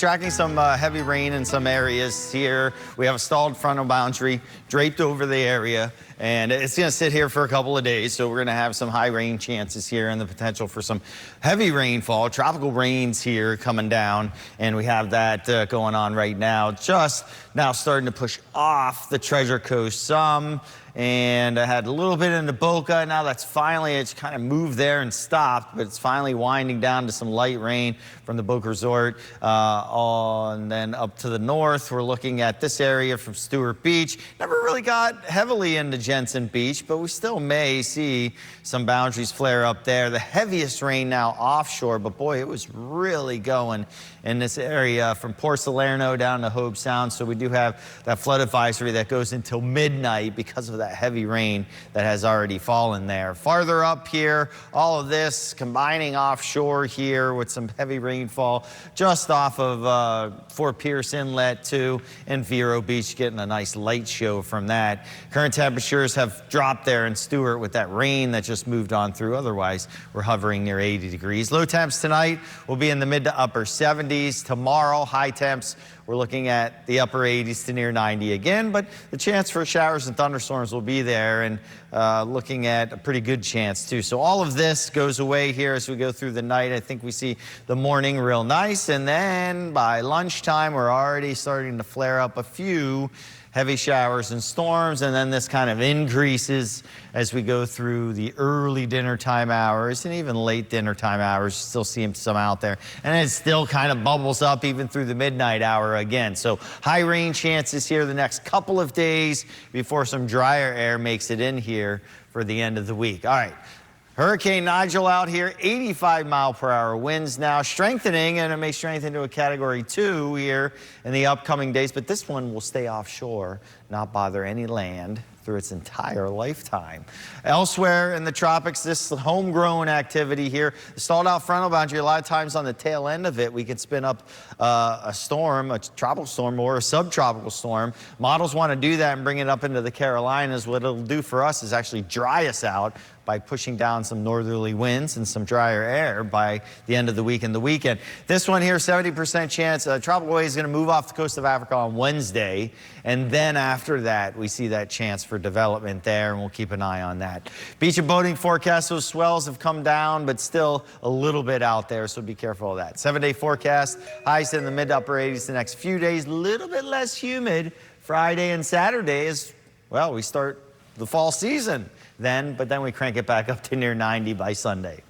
tracking some heavy rain in some areas here. We have a stalled frontal boundary draped over the area, and it's going to sit here for a couple of days. So we're going to have some high rain chances here and the potential for some heavy rainfall. Tropical rains here coming down, and we have that going on right now. Just now starting to push off the Treasure Coast some. And I had a little bit into Boca. Now that's finally, it's kind of moved there and stopped, but it's finally winding down to some light rain from the Boca Resort. And then up to the north, we're looking at this area from Stewart Beach. Never really got heavily into Jensen Beach, but we still may see some boundaries flare up there. The heaviest rain now offshore, but boy, it was really going in this area from Port Salerno down to Hobe Sound. So we do have that flood advisory that goes until midnight because of that heavy rain that has already fallen there. Farther up here, all of this combining offshore here with some heavy rainfall just off of Fort Pierce Inlet too, and Vero Beach, getting a nice light show from that. Current temperatures have dropped there in Stewart with that rain that just moved on through. Otherwise, we're hovering near 80 degrees. Low temps tonight will be in the mid to upper 70s. Tomorrow, high temps, we're looking at the upper 80s to near 90 again, but the chance for showers and thunderstorms will be there, and looking at a pretty good chance too. So all of this goes away here as we go through the night. I think we see the morning real nice, and then by lunchtime we're already starting to flare up a few heavy showers and storms, and then this kind of increases as we go through the early dinner time hours and even late dinner time hours. Still seeing some out there, and it still kind of bubbles up even through the midnight hour again. So high rain chances here the next couple of days before some drier air makes it in here for the end of the week. All right. Hurricane Nigel out here, 85-mile-per-hour winds now, strengthening, and it may strengthen to a Category 2 here in the upcoming days, but this one will stay offshore, not bother any land through its entire lifetime. Elsewhere in the tropics, this homegrown activity here, the stalled out frontal boundary, a lot of times on the tail end of it, we could spin up a storm, a tropical storm or a subtropical storm. Models want to do that and bring it up into the Carolinas. What it'll do for us is actually dry us out by pushing down some northerly winds and some drier air by the end of the week and the weekend. This one here, 70% chance. Tropical wave is going to move off the coast of Africa on Wednesday, and then after that, we see that chance for development there, and we'll keep an eye on that. Beach and boating forecast, those swells have come down, but still a little bit out there, so be careful of that. 7-day forecast, highs in the mid to upper 80s the next few days, a little bit less humid. Friday and Saturday is, well, we start the fall season then, but then we crank it back up to near 90 by Sunday.